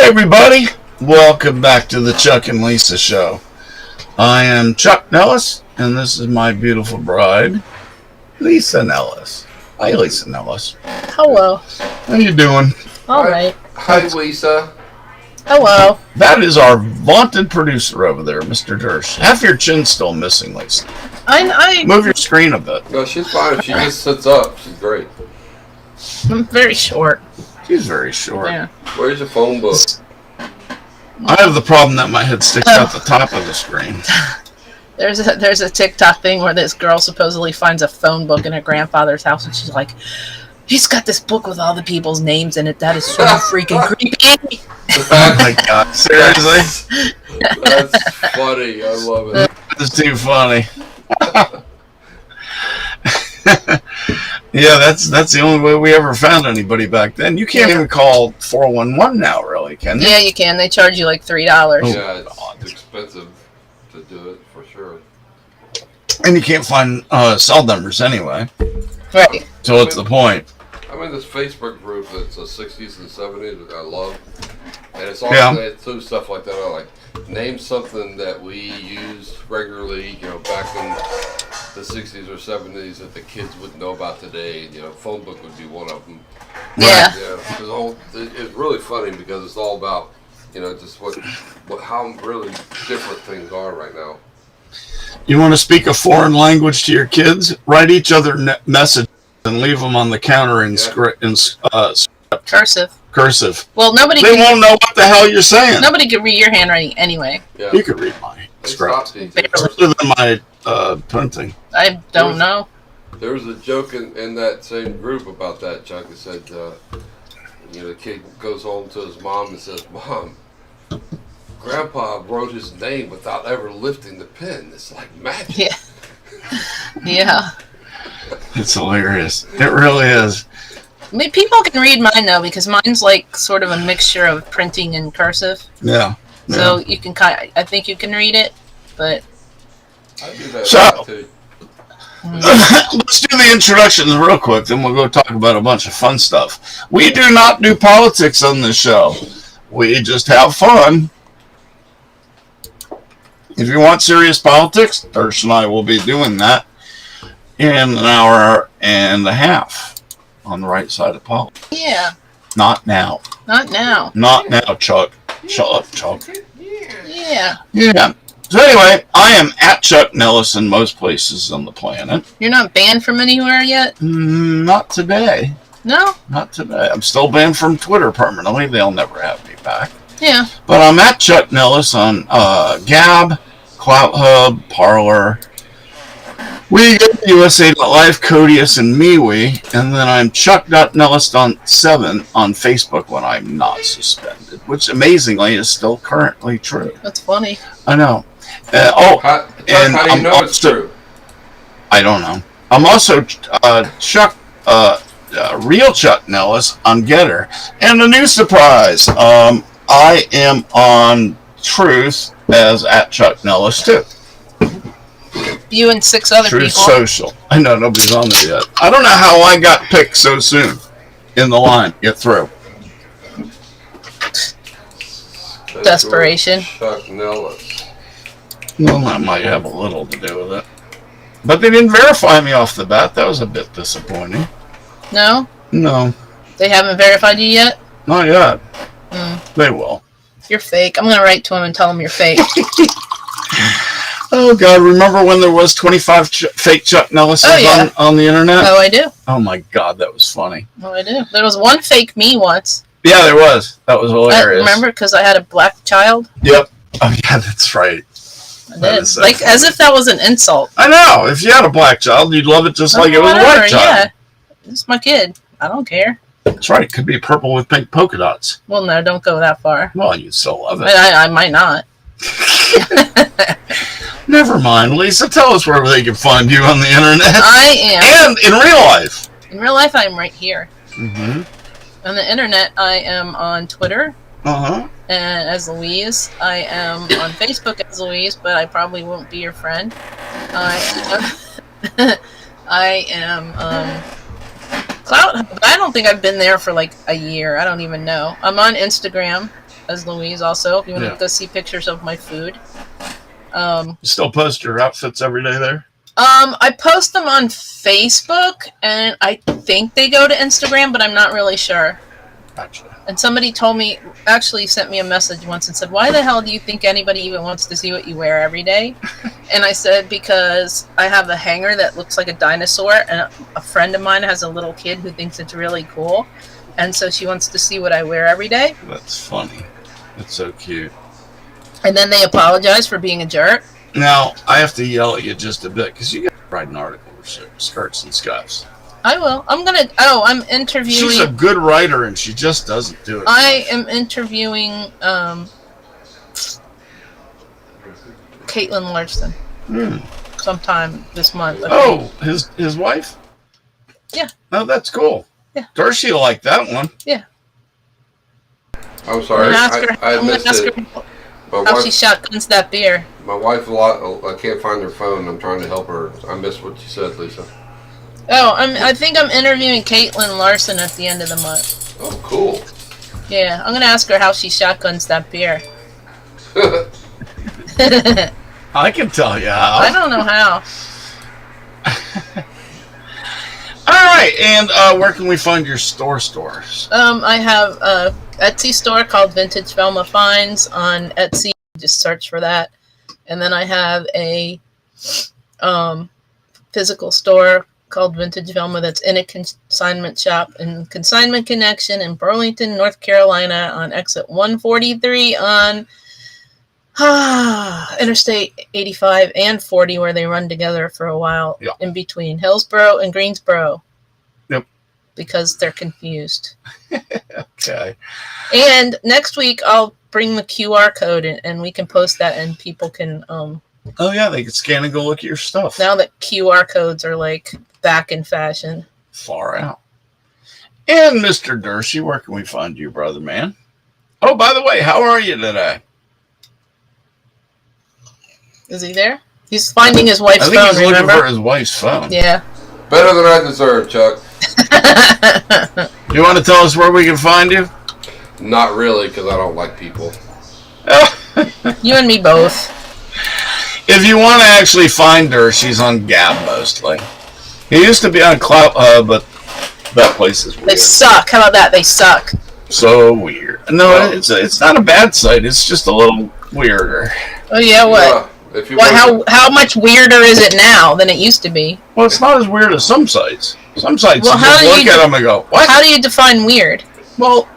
everybody, welcome back to the Chuck and Lisa Show. I am Chuck Nellis, and this is my beautiful bride, Lisa Nellis. Hi, Lisa Nellis. Hello. How you doing? All right. Hi, Lisa. Hello. That is our vaunted producer over there, Mr. Dersh. Half your chin's still missing, Lisa. I Move your screen a bit. No, she's fine. She just sits up. She's great. I'm very short. She's very short. Yeah. Where's your phone book? I have the problem that my head sticks out the top of the screen. There's a TikTok thing where this girl supposedly finds a phone book in her grandfather's house, and she's like, "He's got this book with all the people's names in it. That is so freaking creepy." Oh my God! Seriously? That's funny. I love it. That's too funny. Yeah, that's the only way we ever found anybody back then. You can't even call 411 now, really, can you? Yeah, you can. They charge you like $3. Yeah, it's expensive to do it for sure. And you can't find cell numbers anyway. Right. So what's the point? I'm in this Facebook group that's the 60s and 70s that I love. And it's all they do stuff like that. I like name something that we used regularly, back in the 60s or 70s that the kids wouldn't know about today. Phone book would be one of them. Yeah. It's really funny because it's all about, just how really different things are right now. You want to speak a foreign language to your kids? Write each other messages and leave them on the counter in Cursive. Well, They won't know what the hell you're saying. Nobody can read your handwriting anyway. Yeah. You can read my script. Other than my printing. I don't know. There was a joke in that same group about that, Chuck. It said, the kid goes home to his mom and says, "Mom, Grandpa wrote his name without ever lifting the pen. It's like magic." Yeah. Yeah. It's hilarious. It really is. I mean, people can read mine though, because mine's like sort of a mixture of printing and cursive. Yeah. So you can I think you can read it, but I do that too. Let's do the introductions real quick, then we'll go talk about a bunch of fun stuff. We do not do politics on this show. We just have fun. If you want serious politics, Dersh and I will be doing that in an hour and a half on the right side of politics. yeah, Not now. not now. Not now, Chuck. Shut up, Chuck. Yeah, Yeah. So anyway, I am at Chuck Nellis in most places on the planet. you're not banned from anywhere yet. Not today. No. Not today. I'm still banned from Twitter permanently. They'll never have me back. Yeah. But I'm at Chuck Nellis on Gab, Clout Hub, Parler, USA.live, Codius, and MeWe. And then I'm Chuck.Nellis on 7 on Facebook when I'm not suspended, which amazingly is still currently true. That's funny. I know. How do you I'm know it's true? I don't know. I'm also Chuck, real Chuck Nellis on Getter. And a new surprise, I am on Truth as at Chuck Nellis too. You and 6 other Truth people. Social. I know nobody's on there yet. I don't know how I got picked so soon in the line. Get through. Desperation. Chuck Nellis. Well, that might have a little to do with it. But they didn't verify me off the bat. That was a bit disappointing. No, No, they haven't verified you yet. not yet. Mm. They will. You're fake. I'm gonna write to him and tell him you're fake. Oh, God. Remember when there was 25 fake Chuck Nellises on the internet? Oh, I do. Oh, my God. That was funny. Oh, I do. There was one fake me once. Yeah, there was. That was hilarious. Remember, because I had a black child. Yep. Oh, yeah, that's right. I That did. is so Like funny. as if that was an insult. I know. If you had a black child, you'd love it just like it was a white child. Yeah, it's my kid. I don't care. That's right. It could be purple with pink polka dots. Well, no, don't go that far. Well, you'd still love it. I might not. Never mind. Lisa, tell us where they can find you on the internet. I am. And in real life. In real life, I'm right here. Mm-hmm. On the internet, I am on Twitter Uh-huh. as Louise. I am on Facebook as Louise, but I probably won't be your friend. I am Clout Hub. I don't think I've been there for like a year. I don't even know. I'm on Instagram as Louise. Also, if you want Yeah. to go see pictures of my food. You still post your outfits every day there? I post them on Facebook, and I think they go to Instagram, but I'm not really sure. Gotcha. And somebody told me, actually sent me a message once and said, "Why the hell do you think anybody even wants to see what you wear every day?" And I said, "Because I have a hanger that looks like a dinosaur, and a friend of mine has a little kid who thinks it's really cool, and so she wants to see what I wear every day." That's funny. That's so cute. And then they apologize for being a jerk. Now, I have to yell at you just a bit because you got to write an article for Skirts and Scuffs. I will. I'm interviewing. She's a good writer and she just doesn't do it. I am interviewing Caitlin Larson sometime this month. I think. Oh, his wife? Yeah. Oh, that's cool. Yeah. Darcy will like that one. Yeah. I'm sorry. I'm gonna I missed ask it. her My how she wife, shotguns that beer. my wife, I can't find her phone. I'm trying to help her. I missed what you said, Lisa. Oh, I think I'm interviewing Caitlin Larson at the end of the month. Oh, cool. Yeah, I'm gonna ask her how she shotguns that beer. I can tell you how. I don't know how. All right, and where can we find your stores? I have a Etsy store called Vintage Velma Finds on Etsy. Just search for that. And then I have a physical store called Vintage Velma that's in a consignment shop in Consignment Connection in Burlington, North Carolina on exit 143 on Interstate 85 and 40, where they run together for a while in between Hillsboro and Greensboro. Yep. Because they're confused. Okay. And next week I'll bring the QR code in, and we can post that, and people can Oh yeah, they can scan and go look at your stuff. now that QR codes are like back in fashion. Far out. And Mr. Dershey, where can we find you, brother man? Oh, by the way, how are you today? Is he there? He's finding his wife's I think phone, he's looking remember? for his wife's phone. Yeah. Better than I deserve, Chuck. You want to tell us where we can find you? Not really, because I don't like people. You and me both. If you want to actually find her, she's on Gab mostly. He used to be on Clout Hub, but that place is weird. They suck. How about that? They suck. So weird. No, it's not a bad site. It's just a little weirder. Oh yeah, what? Yeah, if you What? How much weirder is it now than it used to be? Well, it's not as weird as some sites. Some sites, Well, you how just do look you at them and go, what? How do you define weird? Well,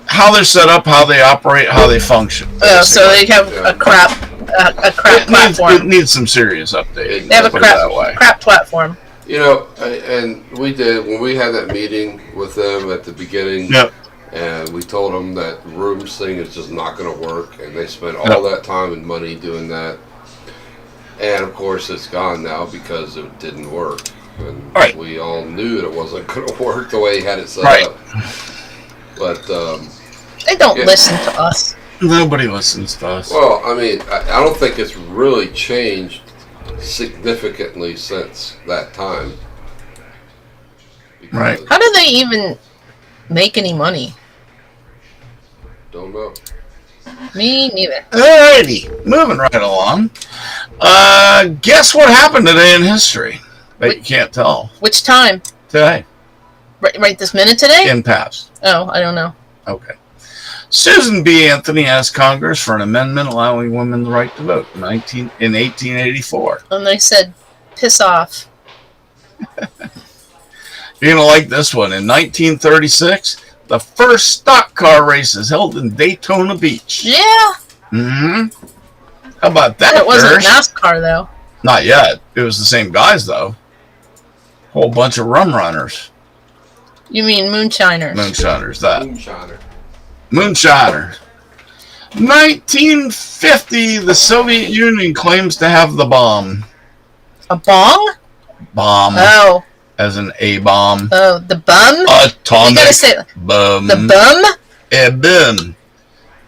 how they're set up, how they operate, how they function. Oh, so they have Yeah. a crap platform. It needs some serious updating. They have a put it that way. crap platform. You know, and we did, when we had that meeting with them at the beginning, Yep. and we told them that rooms thing is just not going to work, and they spent all Yep. that time and money doing that. And of course, it's gone now because it didn't work. And Right. we all knew that it wasn't going to work the way he had it set Right. up. But, They don't Yeah. listen to us. Nobody listens to us. well, I mean, I don't think it's really changed significantly since that time. Because- Right. How do they even make any money? Don't know. Me neither. Alrighty, moving right along. Guess what happened today in history? Bet you can't tell. Which time? Today, Right this minute today? in past. Oh, I don't know. Okay. Susan B. Anthony asked Congress for an amendment allowing women the right to vote in 1884. And they said, piss off. You're going to like this one. In 1936, the first stock car races held in Daytona Beach. Yeah. Mm-hmm. How about that, It wasn't Gersh? NASCAR, though. Not yet. It was the same guys, though. Whole bunch of rum runners. You mean moonshiners. Moonshiners, that. Moonshiner. Moonshiner. 1950, the Soviet Union claims to have the bomb. A bong? Bomb. Oh. As an A-bomb. Oh, the bum? Atomic You gotta say it. bomb. The bum? A boom.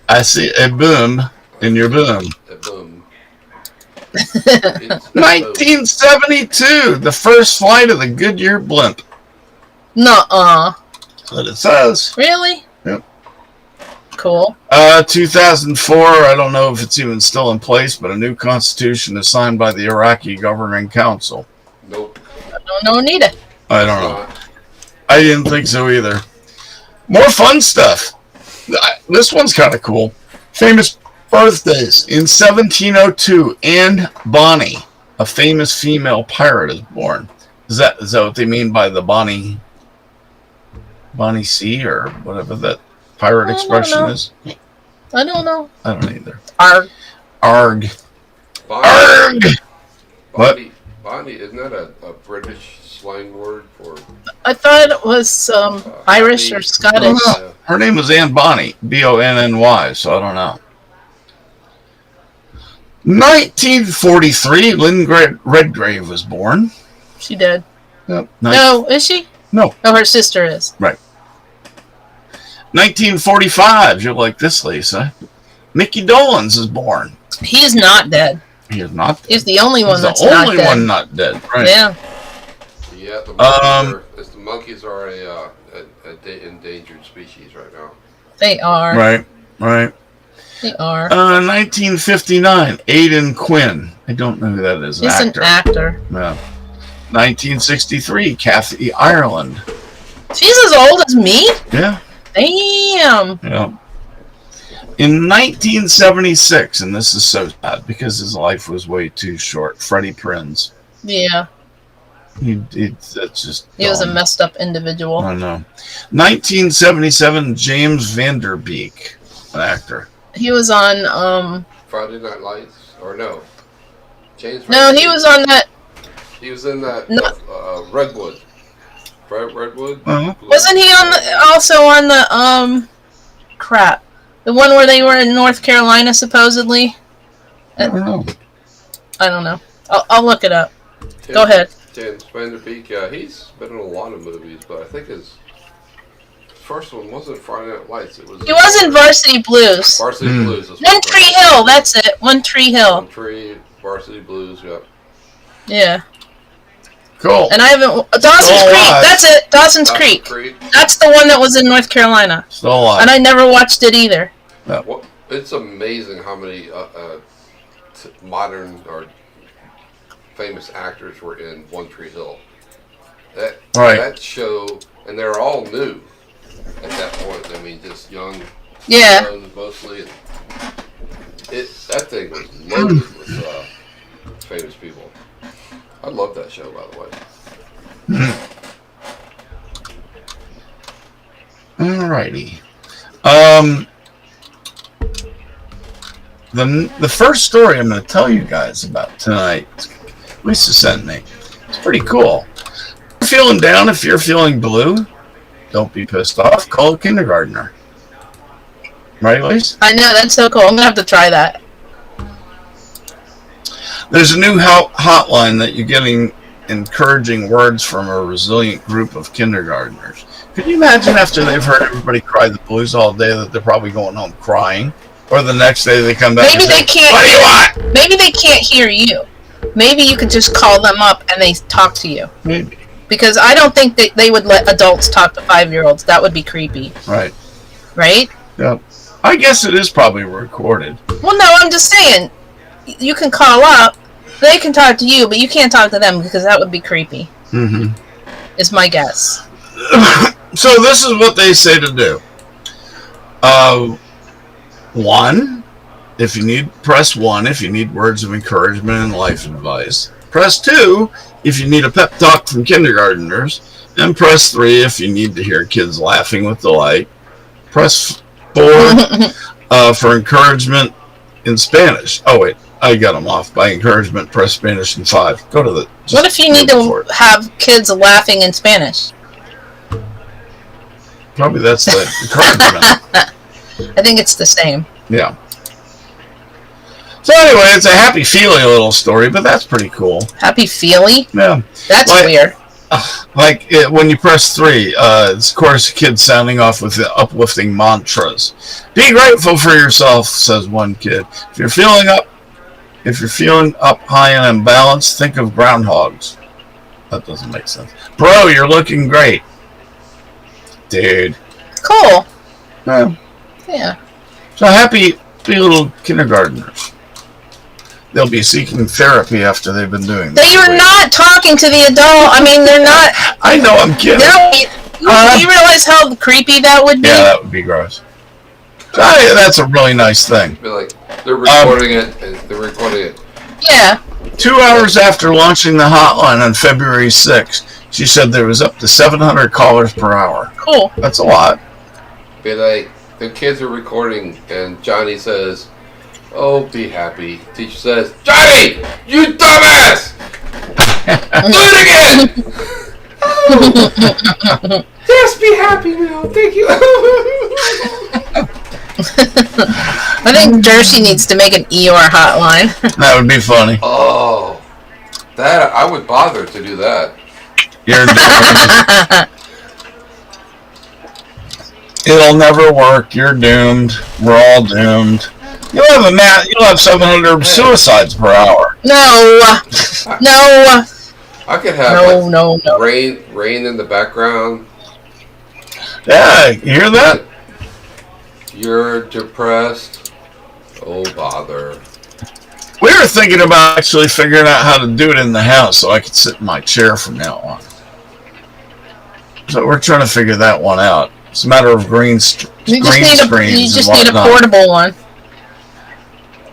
I see a boom in your boom. Boom. It's a boom. 1972, the first flight of the Goodyear blimp. Nuh-uh. That's what it says. Really? Yep. Cool. 2004, I don't know if it's even still in place, but a new constitution is signed by the Iraqi Governing Council. Nope. I don't know, Anita. I don't know. I didn't think so either. More fun stuff. This one's kind of cool. Famous birthdays. In 1702, Anne Bonny, a famous female pirate, is born. Is that what they mean by the Bonny Sea, or whatever that pirate expression is? I don't know. I don't either. Arg. Arg. Bonnie, What? Bonnie, isn't that a British slang word for? I thought it was Irish or Scottish. Oh, her name was Anne Bonny, Bonny, so I don't know. 1943, Lynn Redgrave was born. She did. Yep. No, is she? No. Oh, her sister is. Right. 1945, you'll like this, Lisa. Mickey Dolenz is born. He's not dead. He is not dead. He's the only one that's the not only dead. one not dead. Right. Yeah. Yeah, the monkeys are a endangered species right now. They are. Right. Right. They are. 1959, Aidan Quinn. I don't know who that is. He's an actor. No. 1963, Kathy Ireland. She's as old as me? Yeah. Damn. Yeah. In 1976, and this is so sad because his life was way too short, Freddie Prinze. Yeah. That's just He was a dumb. messed up individual. I know. 1977, James Van Der Beek, an actor. He was on Friday Night Lights, or no? James. No, he was on that. He was in that Redwood. Redwood. Uh-huh. Wasn't he also on the crap? The one where they were in North Carolina supposedly? I don't know. I don't know. I'll look it up. Go ahead. James Van Der Beek. He's been in a lot of movies, but I think his first one wasn't Friday Night Lights. He was in Varsity Blues. Varsity Blues. One Tree Hill. That's it. One Tree Hill. One Tree. Varsity Blues. Yep. Yeah. Cool. And I haven't. Dawson's Creek. alive. That's it. Dawson's Creek. That's the one that was in North Carolina. Still alive. And I never watched it either. Well, it's amazing how many modern or famous actors were in One Tree Hill. That show, and they're all new at that point. I mean, just young. Yeah. Mostly. That thing was loaded with famous people. I love that show, by the way. Alrighty. The first story I'm going to tell you guys about tonight, Lisa sent me. It's pretty cool. If you're feeling down, if you're feeling blue, don't be pissed off. Call a kindergartner. Right, Lisa? I know, that's so cool. I'm going to have to try that. There's a new hotline that you're getting encouraging words from a resilient group of kindergartners. Could you imagine after they've heard everybody cry the blues all day that they're probably going home crying? Or the next day they come back Maybe and they say, can't. what do you want? Maybe they can't hear you. Maybe you could just call them up and they talk to you. Maybe. Because I don't think that they would let adults talk to 5-year-olds. That would be creepy. Right. Right? Yep. I guess it is probably recorded. Well, no, I'm just saying. You can call up. They can talk to you, but you can't talk to them because that would be creepy. Mm-hmm. Is my guess. So this is what they say to do. 1, if you need, press 1 if you need words of encouragement and life advice. Press 2 if you need a pep talk from kindergartners. And press 3 if you need to hear kids laughing with delight. Press 4 for encouragement in Spanish. Oh wait, I got them off. By encouragement, press Spanish and 5. Go to the. What if you need to have kids laughing in Spanish? Probably that's the encouragement. I think it's the same. Yeah. So anyway, it's a happy feely little story, but that's pretty cool. Happy Feely? Yeah. That's weird. When you press 3, it's of course kids sounding off with the uplifting mantras. Be grateful for yourself, says one kid. If you're feeling up high and imbalanced, think of groundhogs. That doesn't make sense. Bro, you're looking great. Dude. Cool. Yeah. Yeah. So happy little kindergartners. They'll be seeking therapy after they've been doing this. They are not talking to the adult. I mean, they're not. I know, I'm kidding. Do you realize how creepy that would be? Yeah, that would be gross. So, that's a really nice thing. Be like, they're recording it, and they're recording it. Yeah. 2 hours after launching the hotline on February 6th, she said there was up to 700 callers per hour. Cool. That's a lot. Be like, the kids are recording, and Johnny says, "Oh, be happy." Teacher says, "Johnny, you dumbass! Do it again!" Oh. Just be happy now. Thank you. I think Jersey needs to make an ER hotline. That would be funny. Oh, that I would bother to do that. You're doomed. It'll never work. You're doomed. We're all doomed. You'll have 700 suicides per hour. No. I could have No. rain in the background. Yeah, you hear that? You're depressed. Oh, bother. We were thinking about actually figuring out how to do it in the house so I could sit in my chair from now on. So we're trying to figure that one out. It's a matter of green screens. You just need a portable one.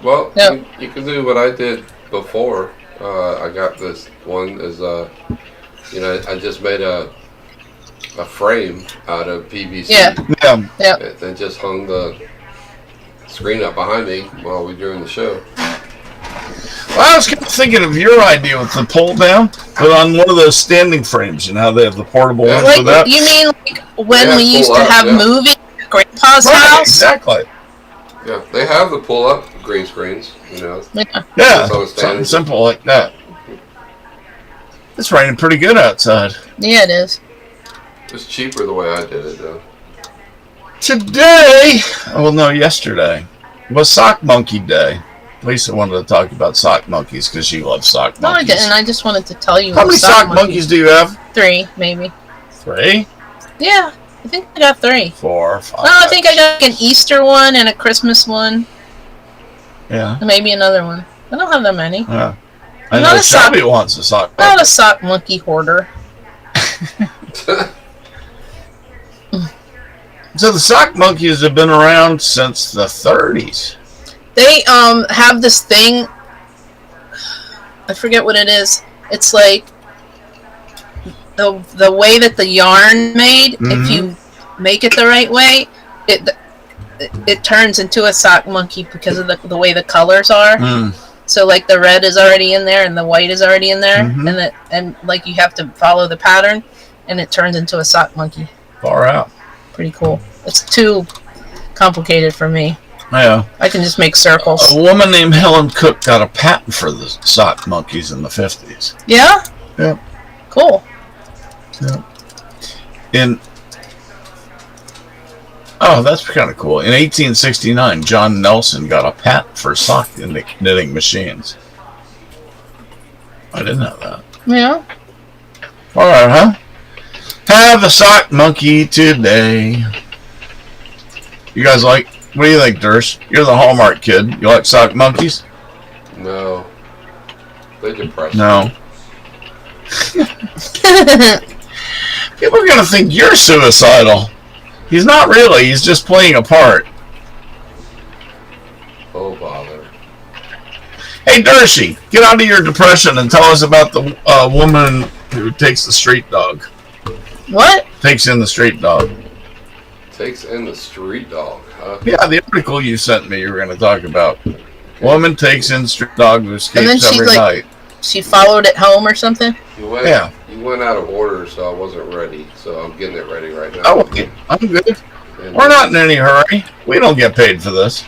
Well, Yep. you can do what I did before. I got this one as I just made a frame out of PVC. Yeah. Yep. Then just hung the screen up behind me while we were doing the show. Well, I was kind of thinking of your idea with the pull down, but on one of those standing frames. You know how they have the portable ones Like, for that? you mean like when we used to pull up, have yeah. movies at Grandpa's Right, house? exactly. Yeah, they have the pull-up green screens. Yeah. Yeah, So it's something standing. simple like that. It's raining pretty good outside. Yeah, it is. It's cheaper the way I did it, though. Today, yesterday, was Sock Monkey Day. Lisa wanted to talk about sock monkeys because she loves sock No, I monkeys. didn't. I just wanted to tell you. How many sock monkeys do you have? 3, maybe. 3? Yeah, I think I got 3. 4, 5. Well, I think I got an Easter one and a Christmas one, Yeah. and maybe another one. I don't have that many. Yeah. I'm I not know a sock- Shelby wants a sock I'm not monkey. a sock monkey hoarder. So the sock monkeys have been around since the 30s. They have this thing. I forget what it is. It's like the way that the yarn made. If you make it the right way, it turns into a sock monkey because of the way the colors are. So like the red is already in there and the white is already in there, and like you have to follow the pattern, and it turns into a sock monkey. Far out. Pretty cool. It's too complicated for me. Yeah. I can just make circles. A woman named Helen Cook got a patent for the sock monkeys in the 50s. Yeah? Yeah. Cool. Yeah. That's kind of cool. In 1869, John Nelson got a patent for sock knitting machines. I didn't know that. Yeah. All right, huh? Have a sock monkey today. You guys like? What do you think, Durst? You're the Hallmark kid. You like sock monkeys? No. They depress me. No. People are gonna think you're suicidal. He's not really. He's just playing a part. Oh, bother. Hey, Dershie, get out of your depression and tell us about the woman who takes the street dog. What? Takes in the street dog. Takes in the street dog, huh? Yeah, the article you sent me you were going to talk about. Woman takes in street dog who escapes every night. She followed it home or something? You went out of order, so I wasn't ready. So I'm getting it ready right now. Oh, okay. I'm good. And We're not in any hurry. We don't get paid for this.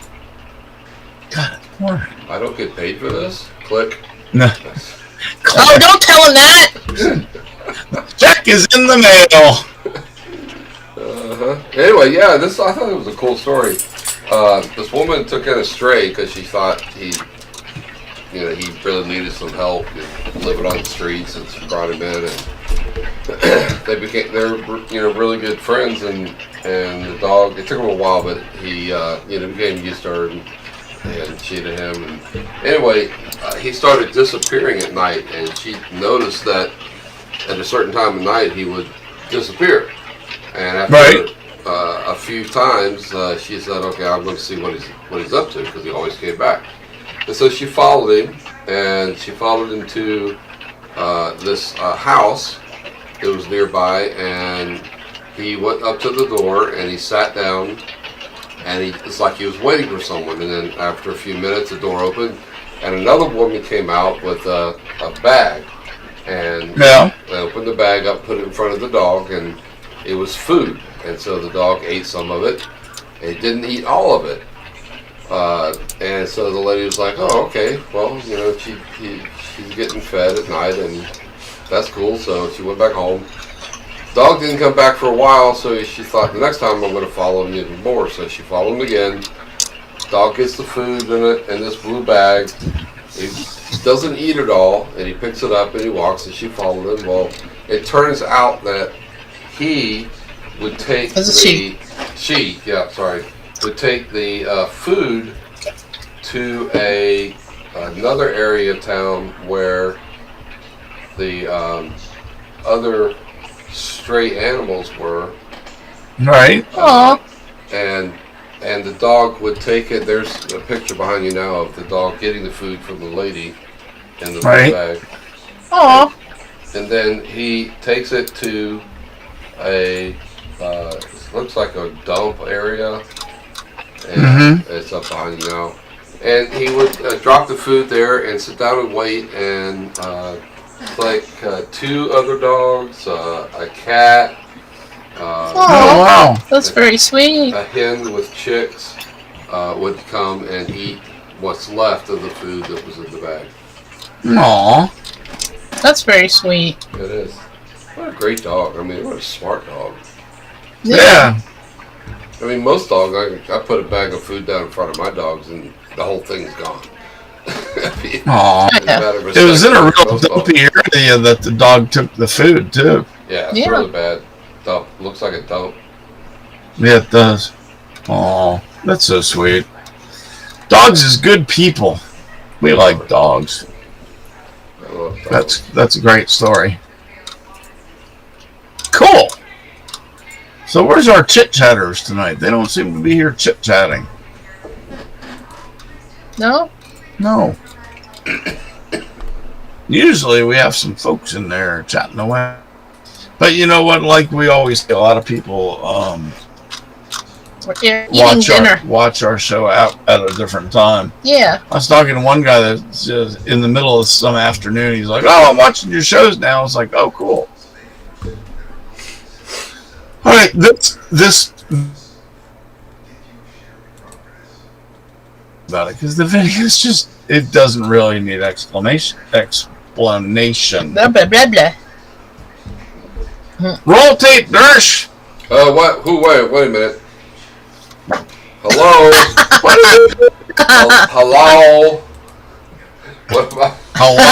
God, I don't get paid for this? Click. no. Oh, don't tell him that! Check is in the mail. Anyway, yeah, I thought it was a cool story. This woman took in a stray because she thought he really needed some help and living on the streets, and she brought him in, and they're really good friends, and the dog. It took him a while, but he became used to her and she to him. And anyway, he started disappearing at night, and she noticed that at a certain time of night he would disappear. And after a few times, she said, "Okay, I'm going to see what he's up to," because he always came back. And so she followed him, and she followed him to this house that was nearby, and he went up to the door and he sat down, and it's like he was waiting for someone. And then after a few minutes, the door opened, and another woman came out with a bag, and they opened the bag up, put it in front of the dog, and it was food. And so the dog ate some of it. It didn't eat all of it. And so the lady was like, "Oh, okay. Well, she's getting fed at night, and that's cool." So she went back home. Dog didn't come back for a while, so she thought, the next time I'm going to follow him even more. So she followed him again. Dog gets the food in this blue bag. He doesn't eat it all, and he picks it up and he walks, and she followed him. Well, it turns out that he would take would take the food to another area of town where the other stray animals were. Right. And the dog would take it. There's a picture behind you now of the dog getting the food from the lady in the bag. Aww. And then he takes it to looks like a dump area. And it's up behind you now. And he would drop the food there and sit down and wait. And two other dogs, a cat. Wow. That's very sweet. A hen with chicks would come and eat what's left of the food that was in the bag. Aww. That's very sweet. It is. What a great dog. I mean, what a smart dog. Yeah. I mean, most dogs, I put a bag of food down in front of my dogs and the whole thing's gone. Aww. It was in a real dumpy area that the dog took the food, too. Yeah, it's really bad. Dump. Looks like a dump. Yeah, it does. Aw, that's so sweet. Dogs is good people. We like dogs. I love dogs. That's a great story. Cool. So where's our chit-chatters tonight? They don't seem to be here chit-chatting. No? No. Usually we have some folks in there chatting away. But you know what? Like we always say, a lot of people watch our show out at a different time. Yeah. I was talking to one guy that's just in the middle of some afternoon. He's like, "Oh, I'm watching your shows now." I was like, "Oh, cool." All right, this about it because the video is just, it doesn't really need explanation. Blah, blah, blah, blah. Roll tape, Dersh. What? Who? Wait a minute. Hello. Hello. What? Hello.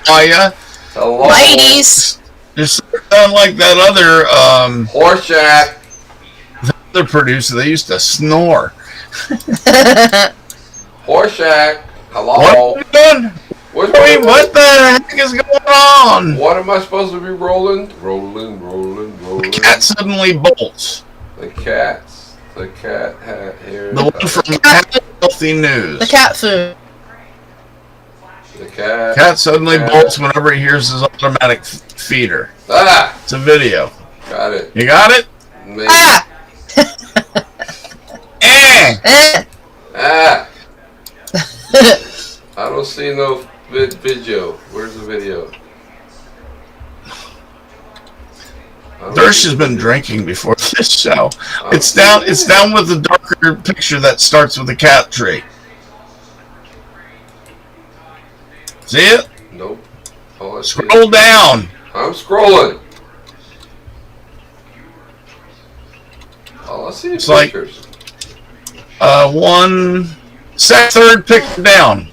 How are ya? Hello. Ladies. You sound like that other Horseshack. the other producer. They used to snore. Horseshack. Hello. What are you doing? What the heck is going on? What am I supposed to be rolling? Rolling. The cat suddenly bolts. The cat hat here. The one from Cat Healthy News. The cat food. The cat. Cat suddenly bolts whenever he hears his automatic feeder. Ah! It's a video. Got it. You got it? Maybe. Ah! Ah! I don't see no video. Where's the video? Dersh has been drinking before this show. It's down with the darker picture that starts with the cat tree. See it? Nope. Scroll down. I'm scrolling. All I see is pictures. Third picture down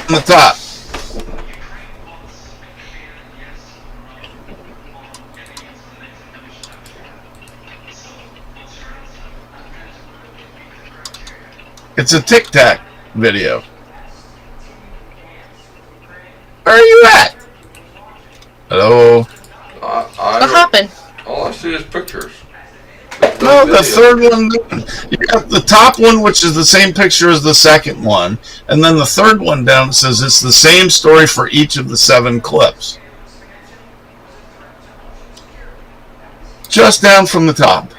on the top. It's a Tic Tac video. Where are you at? Hello? What happened? All I see is pictures. No, the third one. You got the top one, which is the same picture as the second one, and then the third one down says it's the same story for each of the 7 clips. Just down from the top.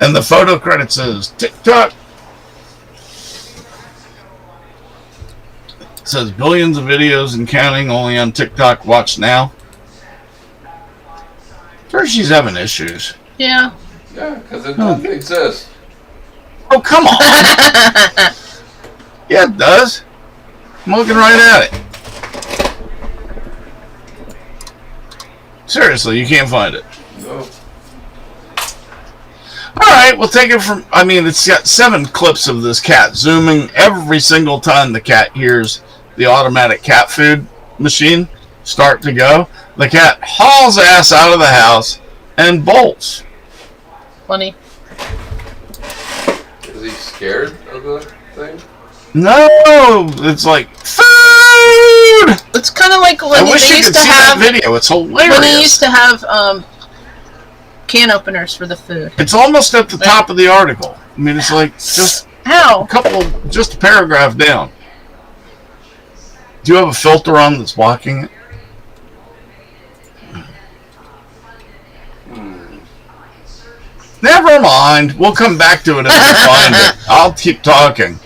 And the photo credit says TikTok. It says billions of videos and counting only on TikTok. Watch now. Sure, she's having issues. Yeah. Yeah, because it doesn't exist. Oh, come on. Yeah, it does. I'm looking right at it. Seriously, you can't find it. No. Alright, we'll take it from... I mean, it's got 7 clips of this cat zooming every single time the cat hears the automatic cat food machine start to go. The cat hauls ass out of the house and bolts. Funny. Is he scared of the thing? No, it's like food. It's kind of like when I wish you used could to see have that video. It's hilarious. when they used to have can openers for the food. It's almost at the top of the article. I mean, it's like just How? just a paragraph down. Do you have a filter on that's blocking it? Never mind. We'll come back to it if we find it. I'll keep talking.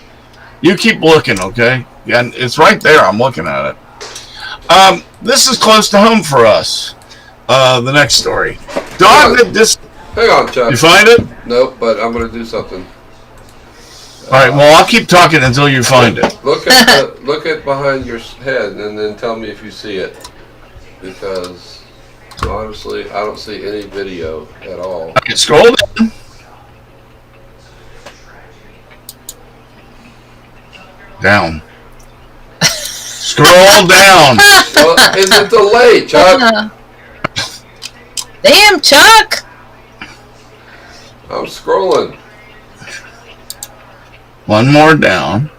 You keep looking, okay? And it's right there. I'm looking at it. This is close to home for us. The next story. Dog that Hang on, Chuck. You find it? Nope, but I'm going to do something. All right. Well, I'll keep talking until you find it. Look at behind your head and then tell me if you see it. Because honestly, I don't see any video at all. Okay, scroll down. Down. Scroll down. Well, it's a delay, Chuck. Damn, Chuck! I'm scrolling. One more down.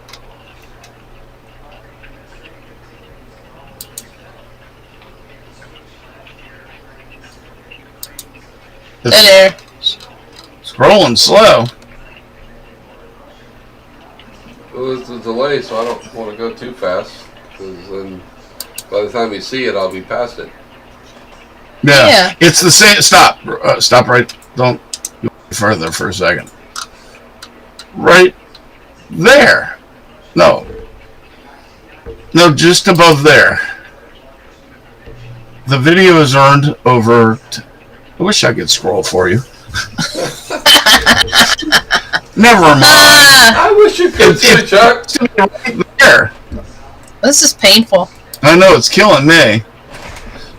Hey there. Scrolling slow. Well, it's a delay, so I don't want to go too fast. Because then by the time you see it, I'll be past it. Yeah. It's the same. Stop. Stop right. Don't go further for a second. Right there. No. No, just above there. The video is earned over... I wish I could scroll for you. Never mind. I wish you could see, Chuck. It's right there. This is painful. I know, it's killing me.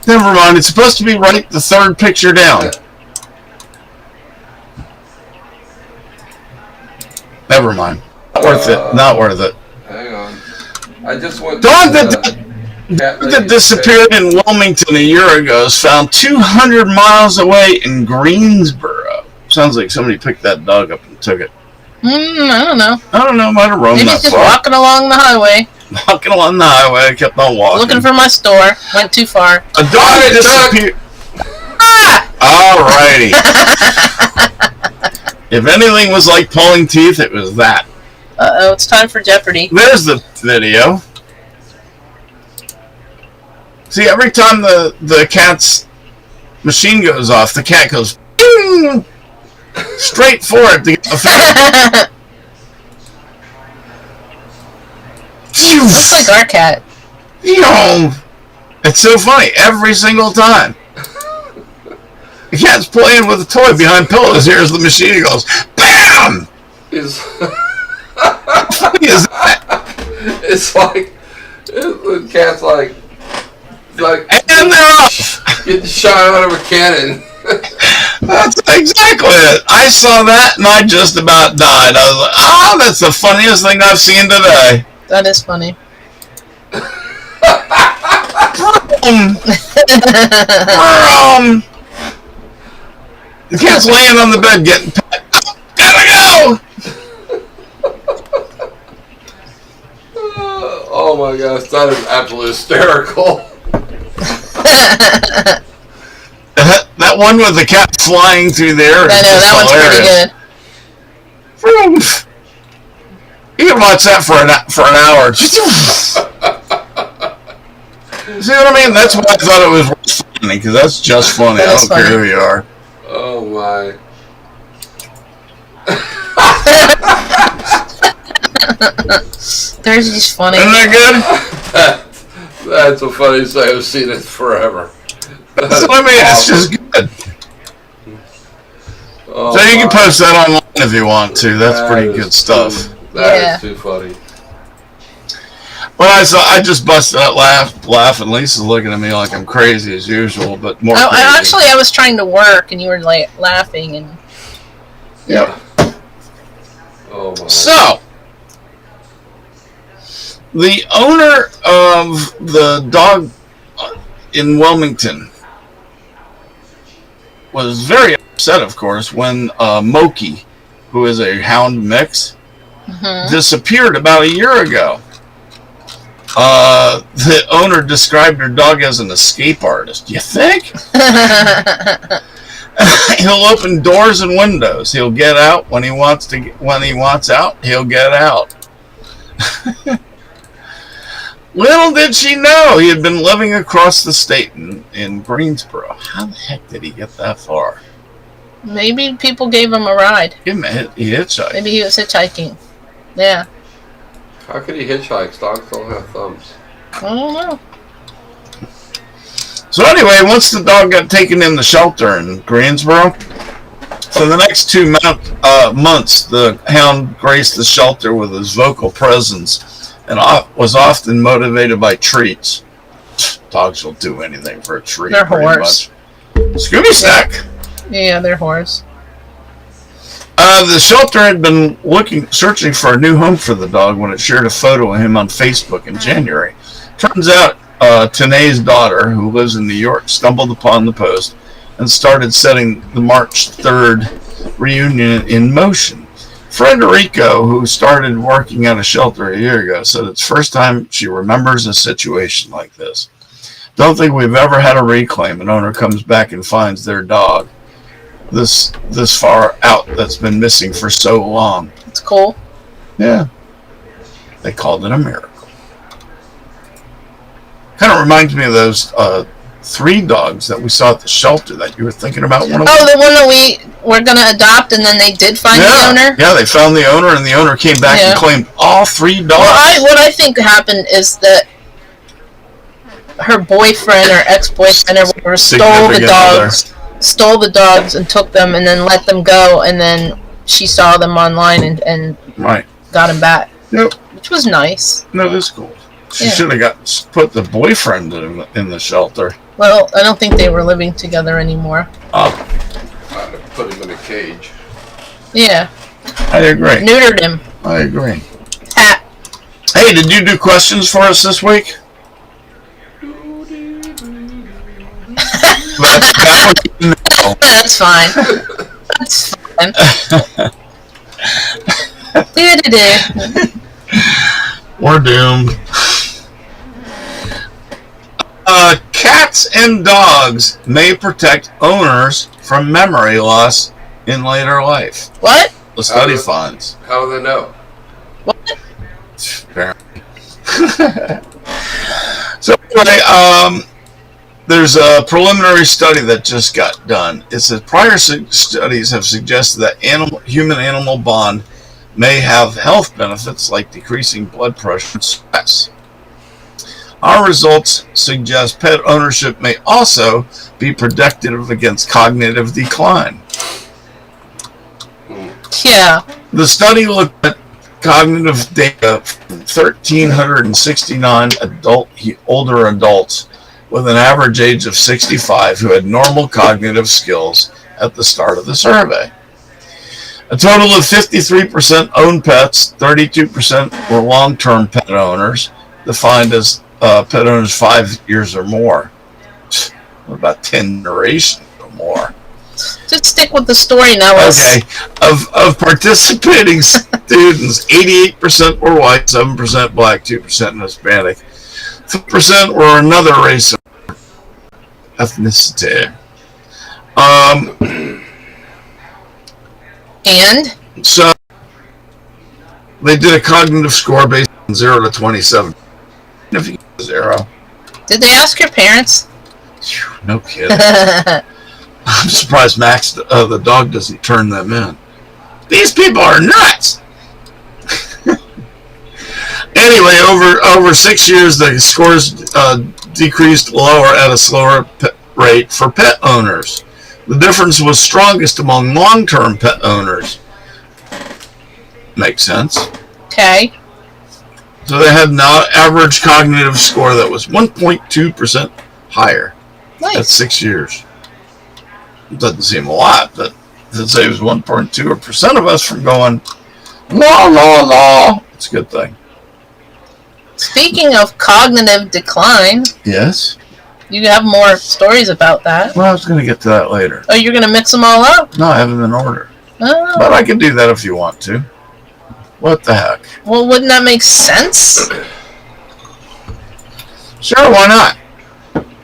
Never mind, it's supposed to be right the third picture down. Never mind. Not worth it. Not worth it. Hang on. I just went. Dog that disappeared in Wilmington a year ago is found 200 miles away in Greensboro. Sounds like somebody picked that dog up and took it. I don't know. I don't know, might have roamed Maybe that it's just far. walking along the highway. Walking along the highway, kept on walking. Looking for my store. Went too far. A dog disappeared. Alrighty. If anything was like pulling teeth, it was that. Uh-oh, it's time for Jeopardy. There's the video. See, every time the cat's machine goes off, the cat goes ding, straight for it to get the food. Looks like our cat. It's so funny every single time. The cat's playing with a toy behind pillows. Here's the machine. He goes, BAM! How funny is that? It's like the cat's like and they're off. Getting shot out of a cannon. That's exactly it. I saw that and I just about died. I was like, oh, that's the funniest thing I've seen today. That is funny. The cat's laying on the bed getting pet. Gotta go! Oh my gosh, that is absolutely hysterical. That one with the cat flying through there. I know, that one's pretty good. You can watch that for an hour. See what I mean? That's why I thought it was funny, because that's just funny. I don't care who you are. Oh my. Thursday's funny. Isn't that good? That's a funny say. I've seen it forever. That's what I mean. It's just good. Oh, so you can post that online if you want to. That's pretty good stuff. That is too funny. Well, I just busted out laughing. Lisa's looking at me like I'm crazy as usual, but more crazy. I was trying to work, and you were like laughing and. Yep. Oh my. So, the owner of the dog in Wilmington was very upset, of course, when Moki, who is a hound mix, disappeared about a year ago. The owner described her dog as an escape artist. You think? He'll open doors and windows. He'll get out when he wants to. When he wants out, he'll get out. Little did she know he had been living across the state in Greensboro. How the heck did he get that far? Maybe people gave him a ride. He hitchhiked. Maybe he was hitchhiking. Yeah. How could he hitchhike? Dogs don't have thumbs. I don't know. So anyway, once the dog got taken in the shelter in Greensboro, for the next 2 months, the hound graced the shelter with his vocal presence and was often motivated by treats. Dogs will do anything for a treat. They're whores. Scooby Snack. Yeah, they're whores. The shelter had been searching for a new home for the dog when it shared a photo of him on Facebook in January. Turns out, Tanae's daughter, who lives in New York, stumbled upon the post and started setting the March 3rd reunion in motion. Frederico, who started working at a shelter a year ago, said it's the first time she remembers a situation like this. Don't think we've ever had a reclaim. An owner comes back and finds their dog this far out that's been missing for so long. It's cool. Yeah. They called it a miracle. Kind of reminds me of those 3 dogs that we saw at the shelter that you were thinking about. One of them. The one that we were going to adopt, and then they did find the owner? Yeah, they found the owner, and the owner came back and claimed all 3 dogs. Well, what I think happened is that her boyfriend or ex-boyfriend or whatever stole the dogs and took them and then let them go, and then she saw them online and got them back. Yep. Which was nice. No, that's cool. She should have put the boyfriend in the shelter. Well, I don't think they were living together anymore. I'd put him in a cage. Yeah. I agree. Neutered him. I agree. Hey, did you do questions for us this week? That's fine. That's fine. We're doomed. Cats and dogs may protect owners from memory loss in later life. What? The study finds. How do they know? What? So anyway, there's a preliminary study that just got done. It says prior studies have suggested that human-animal bond may have health benefits like decreasing blood pressure and stress. Our results suggest pet ownership may also be protective against cognitive decline. Yeah. The study looked at cognitive data from 1,369 older adults with an average age of 65 who had normal cognitive skills at the start of the survey. A total of 53% owned pets, 32% were long-term pet owners, defined as pet owners 5 years or more. What about 10 generations or more? Just stick with the story, Nellis. Okay. Of participating students, 88% were white, 7% black, 2% Hispanic, 3% were another race or ethnicity. And? So they did a cognitive score based on 0 to 27. If you get 0. Did they ask your parents? No kidding. I'm surprised Max, the dog, doesn't turn them in. These people are nuts. Anyway, over 6 years, the scores decreased lower at a slower rate for pet owners. The difference was strongest among long-term pet owners. Makes sense. Okay. So they had an average cognitive score that was 1.2% higher. Nice. That's 6 years. It doesn't seem a lot, but it saves 1.2% of us from going, law. It's a good thing. Speaking of cognitive decline, Yes? you have more stories about that. Well, I was going to get to that later. Oh, you're going to mix them all up? No, I have them in order. Oh. But I can do that if you want to. What the heck? Well, wouldn't that make sense? Sure, why not?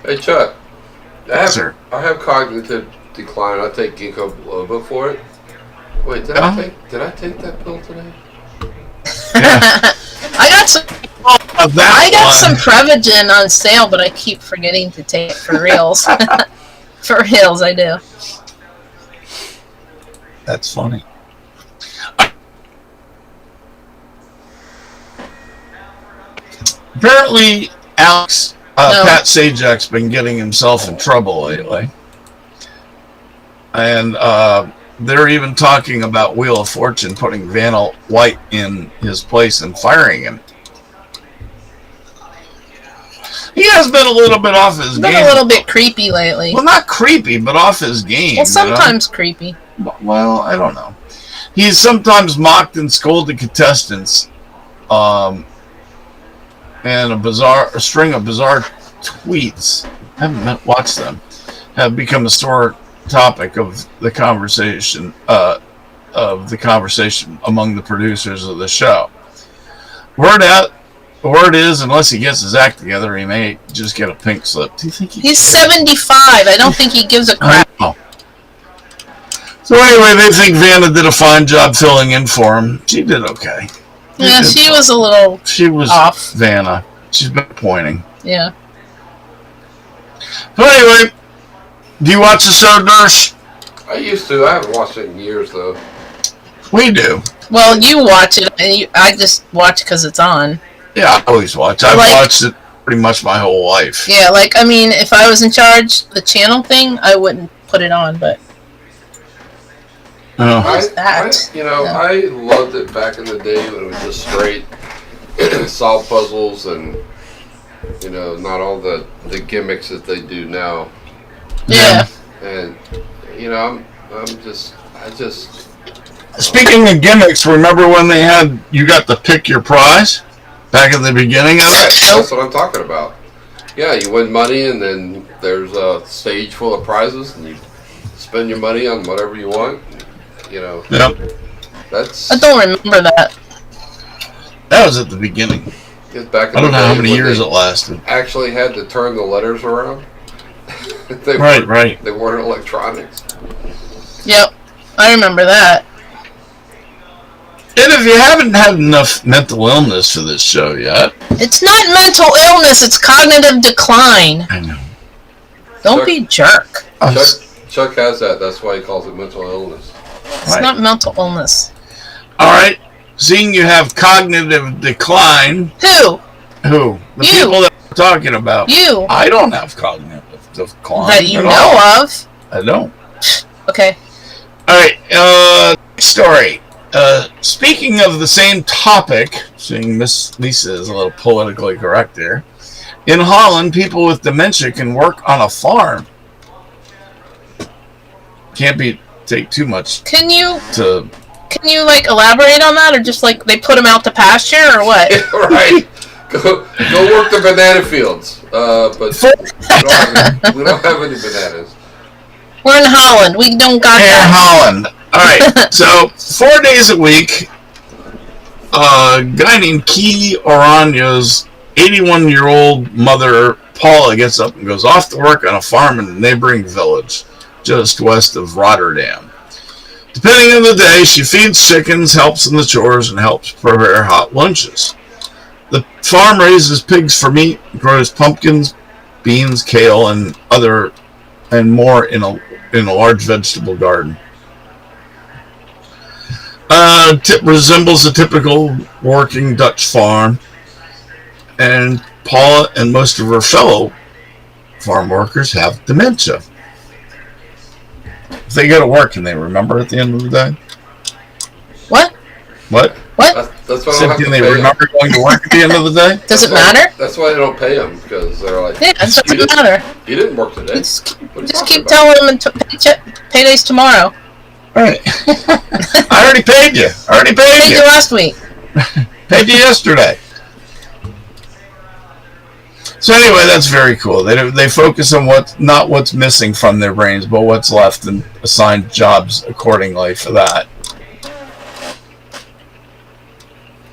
Hey, Chuck. Sir. I have cognitive decline. I take ginkgo biloba for it. Wait, did I take that pill today? Yeah. I got some Prevagen on sale, but I keep forgetting to take it for reals. For reals, I do. That's funny. Apparently, Alex, Pat Sajak's been getting himself in trouble lately. And they're even talking about Wheel of Fortune putting Vanna White in his place and firing him. He has been a little bit off his game. Been a little bit creepy lately. Well, not creepy, but off his game. Well, sometimes creepy. Well, I don't know. He's sometimes mocked and scolded contestants, and a string of bizarre tweets. I haven't watched them. Have become a sore topic of the conversation among the producers of the show. Word is, unless he gets his act together, he may just get a pink slip. Do you think he's 75? I don't think he gives a crap. So anyway, they think Vanna did a fine job filling in for him. She did okay. Yeah, she was a little off. Vanna. She's been pointing. Yeah. So anyway, do you watch the show, Nurse? I used to. I haven't watched it in years, though. We do. Well, you watch it, and I just watch because it's on. Yeah, I always watch. I've watched it pretty much my whole life. Yeah, if I was in charge of the channel thing, I wouldn't put it on, but... What's that? I loved it back in the day when it was just straight solve puzzles and, not all the gimmicks that they do now. Yeah. And, I just... Speaking of gimmicks, remember when you got to pick your prize? Back in the beginning of it? That's what I'm talking about. Yeah, you win money, and then there's a stage full of prizes, and you spend your money on whatever you want. Yep. I don't remember that. That was at the beginning. Back in I don't know how many years it lasted. Actually had to turn the letters around. Right. They weren't electronics. Yep, I remember that. And if you haven't had enough mental illness for this show yet... It's not mental illness, it's cognitive decline. I know. Don't be a jerk. Chuck has that. That's why he calls it mental illness. It's not mental illness. All right. Seeing you have cognitive decline... Who? The people that we're talking about. You. I don't have cognitive decline. That you know of. I don't. Okay. All right. Story. Speaking of the same topic, seeing Miss Lisa is a little politically correct there, in Holland, people with dementia can work on a farm. Can't take too much. Can you elaborate on that, or just they put them out to pasture, or what? Right. Go work the banana fields. But we don't have any bananas. We're in Holland. We don't got Air that. Holland. All right. So 4 days a week, a guy named Key Oranya's 81-year-old mother, Paula, gets up and goes off to work on a farm in a neighboring village just west of Rotterdam. Depending on the day, she feeds chickens, helps in the chores, and helps prepare hot lunches. The farm raises pigs for meat, grows pumpkins, beans, kale, and more in a large vegetable garden. Resembles a typical working Dutch farm, and Paula and most of her fellow farm workers have dementia. If they go to work, can they remember at the end of the day? What? What? That's why I don't have to Can they pay remember going to work at the end of the day? Does it matter? That's why they don't pay them, because they're like, Yeah, it doesn't matter. you didn't work today. Just What are you talking keep about? telling them payday's tomorrow. All right. I already paid you. Paid you last week. Paid you yesterday. So anyway, that's very cool. They focus on not what's missing from their brains, but what's left, and assign jobs accordingly for that.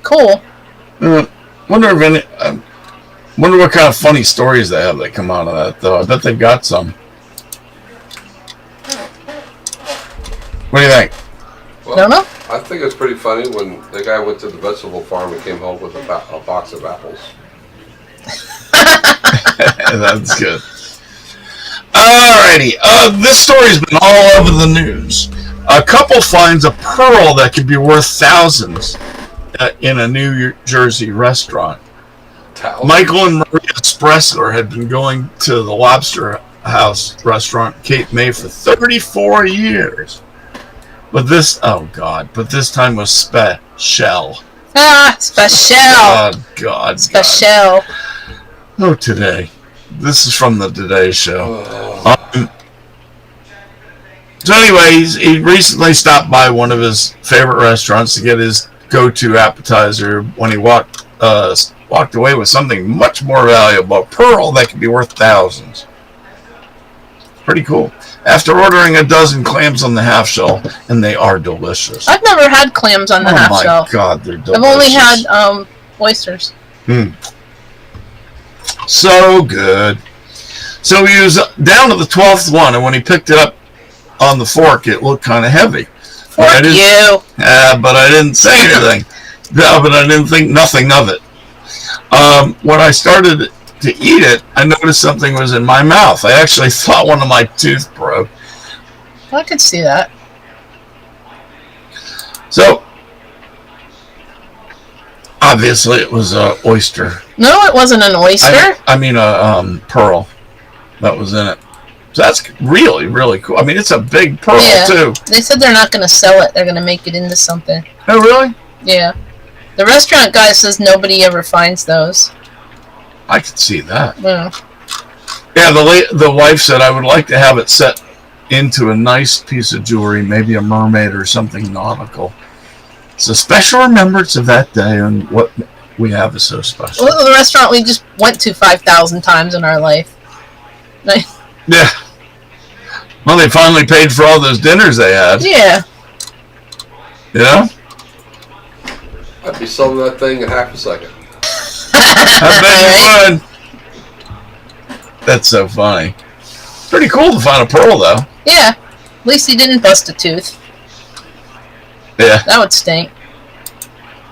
Cool. Wonder what kind of funny stories they have that come out of that, though. I bet they've got some. What do you think? Well, Don't know. I think it's pretty funny when the guy went to the vegetable farm and came home with a box of apples. That's good. Alrighty. This story's been all over the news. A couple finds a pearl that could be worth thousands in a New Jersey restaurant. Michael and Maria Spresler had been going to the Lobster House restaurant Cape May for 34 years. But this time was special. Special. Oh, God. Special. Oh, Today. This is from the Today Show. So anyway, he recently stopped by one of his favorite restaurants to get his go-to appetizer when he walked away with something much more valuable, a pearl that could be worth thousands. Pretty cool. After ordering a dozen clams on the half shell, and they are delicious. I've never had clams on the half shell. Oh my God, they're delicious. I've only had oysters. So good. So he was down to the 12th one, and when he picked it up on the fork, it looked kind of heavy. Fork you. But I didn't say anything. No, but I didn't think nothing of it. When I started to eat it, I noticed something was in my mouth. I actually thought one of my teeth broke. I could see that. So, obviously it was an oyster. No, it wasn't an oyster. I mean a pearl that was in it. So that's really, really cool. I mean, it's a big pearl, too. They said they're not going to sell it. They're going to make it into something. Oh, really? Yeah. The restaurant guy says nobody ever finds those. I could see that. Yeah. Yeah, the wife said, I would like to have it set into a nice piece of jewelry, maybe a mermaid or something nautical. It's a special remembrance of that day, and what we have is so special. Well, the restaurant we just went to 5,000 times in our life. Yeah. Well, they finally paid for all those dinners they had. Yeah. Yeah? I'd be selling that thing in half a second. I bet you would. That's so funny. Pretty cool to find a pearl, though. Yeah. At least he didn't bust a tooth. Yeah. That would stink.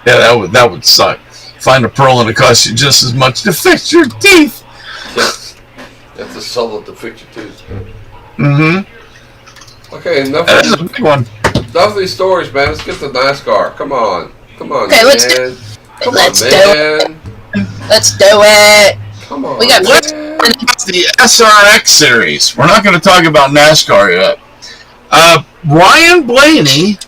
Yeah, that would suck. Find a pearl and it costs you just as much to fix your teeth. Yes. You have to sell it to fix your tooth. Mm-hmm. Okay, enough That is a big one. of these stories, man. Let's get to NASCAR. Come on. Come on, Okay, man. let's do man. Let's do it. Come on, We got man. The SRX series. We're not going to talk about NASCAR yet. Ryan Blaney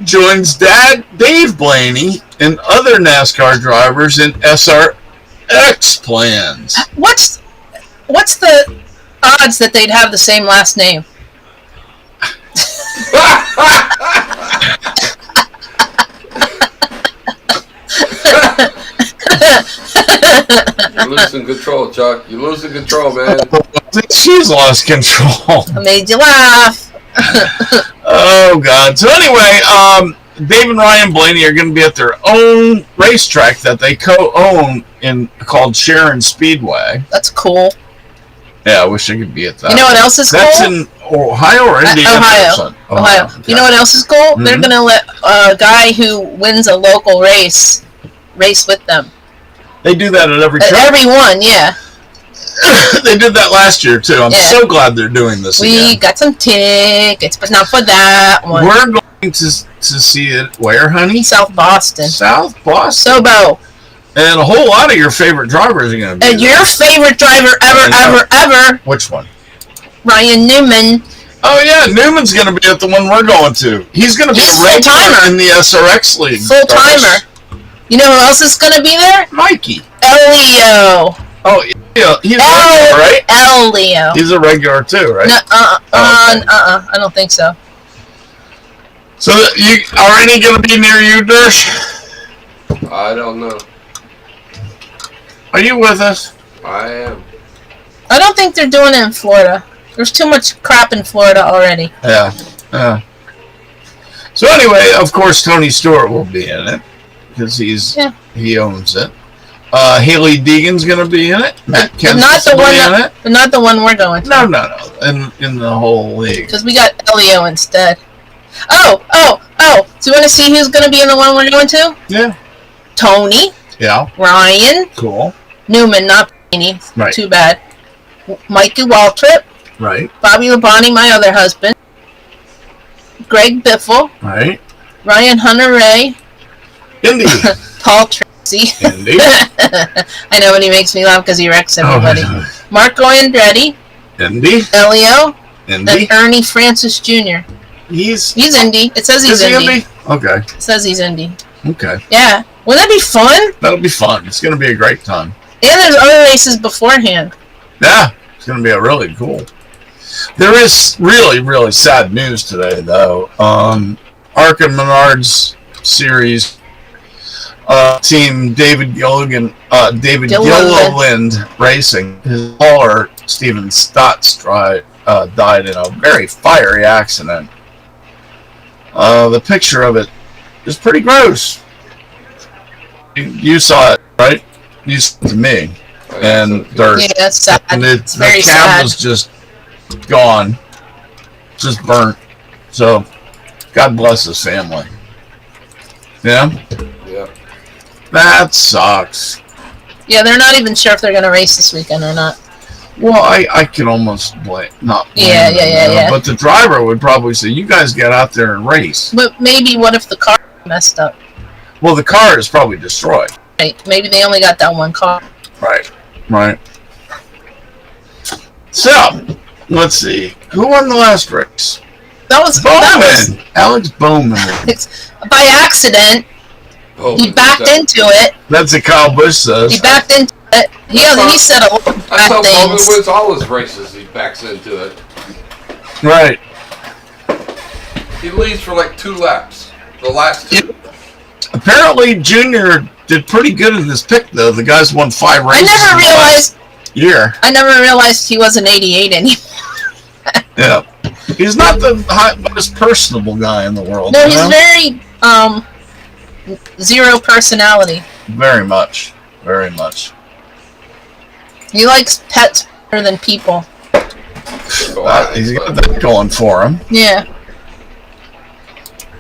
joins Dad Dave Blaney and other NASCAR drivers in SRX plans. What's the odds that they'd have the same last name? You're losing control, Chuck. You're losing control, man. She's lost control. I made you laugh. Oh God! So anyway, Dave and Ryan Blaney are going to be at their own racetrack that they co-own called Sharon Speedway. That's cool. Yeah, I wish I could be at that. You know what else is cool? That's in Ohio or Indiana? Ohio. Okay. You know what else is cool? Mm-hmm. They're going to let a guy who wins a local race with them. They do that at every track. Every one, yeah. They did that last year too. I'm so glad they're doing this again. We got some tickets, but not for that one. We're going to see it where, honey? South Boston. South Boston. Sobo. And a whole lot of your favorite drivers are going to be And your favorite driver ever. Which one? Ryan Newman. Oh yeah, Newman's going to be at the one we're going to. He's going to be a regular in the SRX League. Full timer. You know who else is going to be there? Mikey. Elio. Oh yeah, he's a regular, right? Elio. He's a regular too, right? No, I don't think so. So you are any going to be near you, Dersh? I don't know. Are you with us? I am. I don't think they're doing it in Florida. There's too much crap in Florida already. Yeah. So anyway, of course, Tony Stewart will be in it because he owns it. Haley Deegan's going to be in it. Matt Kenseth's going to be in it. But not the one we're going to. No. In the whole league. Because we got Elio instead. Oh. Do you want to see who's going to be in the one we're going to? Yeah. Tony. Yeah. Ryan. Cool. Newman, not Blaney. Right. Too bad. Mikey Waltrip. Right. Bobby Labonte, my other husband. Greg Biffle. Right. Ryan Hunter-Ray. Indy. Paul Tracy. Indy. I know, when he makes me laugh because he wrecks everybody. Oh, Marco Andretti. Indy. Elio. Indy. And Ernie Francis Jr. He's Indy. It says he's Indy. Okay. It says he's Indy. Okay. Yeah. Wouldn't that be fun? That'll be fun. It's going to be a great time. And there's other races beforehand. Yeah. It's going to be a really cool. There is really, really sad news today, though. Arca Menards Series team David Gilliland Racing. His hauler, Steven Stotts, died in a very fiery accident. The picture of it is pretty gross. You saw it, right? You saw it to me. And dirt. Yeah, that's sad. And it's the very cab sad. was just gone. Just burnt. So, God bless his family. Yeah? Yeah. That sucks. Yeah, they're not even sure if they're going to race this weekend or not. Well, I can almost not blame Yeah. them, but the driver would probably say, you guys get out there and race. But maybe what if the car messed up? Well, the car is probably destroyed. Right. Maybe they only got that one car. Right. So, let's see. Who won the last race? That was Alex Bowman. By accident. He backed into it. That's what Kyle Busch says. He backed into it. He said a lot of That's how bad Bowman things. wins all his races. He backs into it. Right. He leads for like 2 laps. The last 2. Apparently, Junior did pretty good in this pick, though. The guy's won 5 races. I never realized he was an 88 anymore. Yeah. He's not the most personable guy in the world. No, he's very zero personality. Very much. He likes pets better than people. He's got that going for him. Yeah.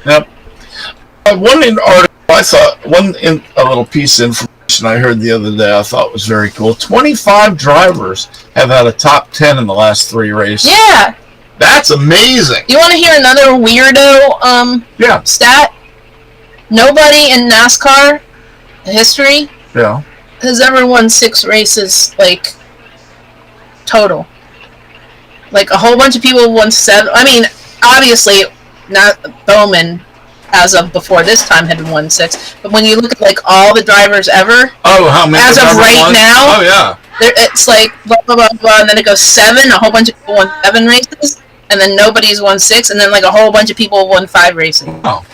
Yep. One little piece of information I heard the other day I thought was very cool. 25 drivers have had a top 10 in the last 3 races. Yeah. That's amazing. You want to hear another weirdo stat? Nobody in NASCAR history has ever won 6 races, like, total. Like, a whole bunch of people won 7. I mean, obviously, not Bowman, as of before this time, had won 6. But when you look at, like, all the drivers ever, how many as of right now, oh yeah, it's like blah blah blah blah, and then it goes 7. A whole bunch of people won 7 races, and then nobody's won 6, and then like a whole bunch of people won 5 races. Oh,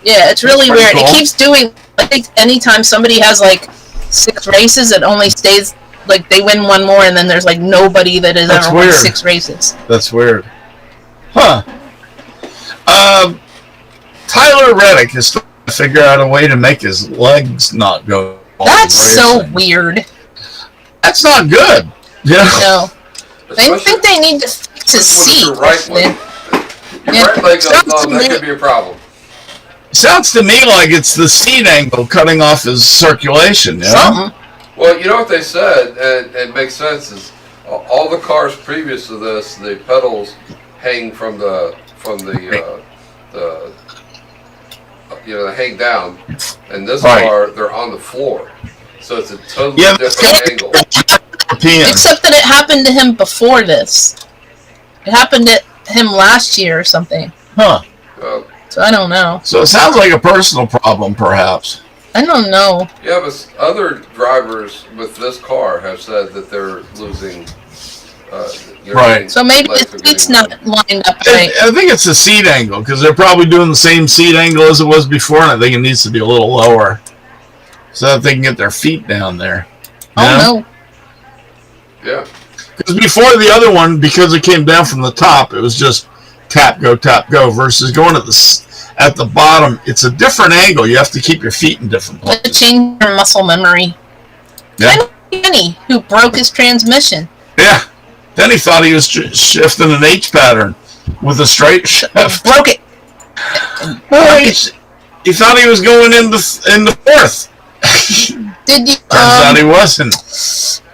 yeah, it's really weird. Cool. It keeps doing. I think anytime somebody has like 6 races, it only stays like they win one more, and then there's like nobody that has ever won 6 races. That's weird. Huh. Tyler Reddick is trying to figure out a way to make his legs not go. That's so weird. That's not good. Yeah. No. I think they need to fix his seat. Your right leg goes numb, that could be a problem. Sounds to me like it's the seat angle cutting off his circulation. You know? Something. Well, you know what they said, and it makes sense, is all the cars previous to this, the pedals hang from the they hang down, and this car, they're on the floor. So it's a totally different angle. Except that it happened to him before this. It happened to him last year or something. Huh. So I don't know. So it sounds like a personal problem, perhaps. I don't know. Yeah, but other drivers with this car have said that they're losing. Right. So maybe the seat's not lined up right. I think it's the seat angle, because they're probably doing the same seat angle as it was before, and I think it needs to be a little lower so that they can get their feet down there. Oh, no. Yeah. Because before the other one, because it came down from the top, it was just tap, go, versus going at the bottom. It's a different angle. You have to keep your feet in different places. To change your muscle memory. Yeah. Kenny, who broke his transmission. Yeah. Then he thought he was shifting an H pattern with a straight shift. Broke it. He thought he was going in the fourth. Did you? Turns out he wasn't.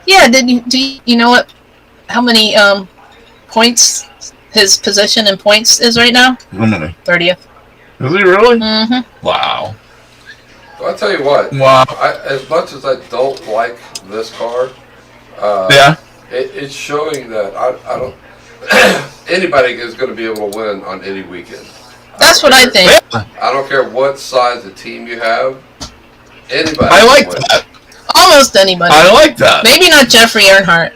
Yeah. Do you know what? How many points his position in points is right now? How many? 30th. Is he really? Mm-hmm. Wow. Well, I'll tell you what. Wow. As much as I don't like this car, yeah. It's showing that I don't. Anybody is going to be able to win on any weekend. That's what I think. I don't care what size of team you have. Anybody. I like that. Almost anybody. I like that. Maybe not Jeffrey Earnhart.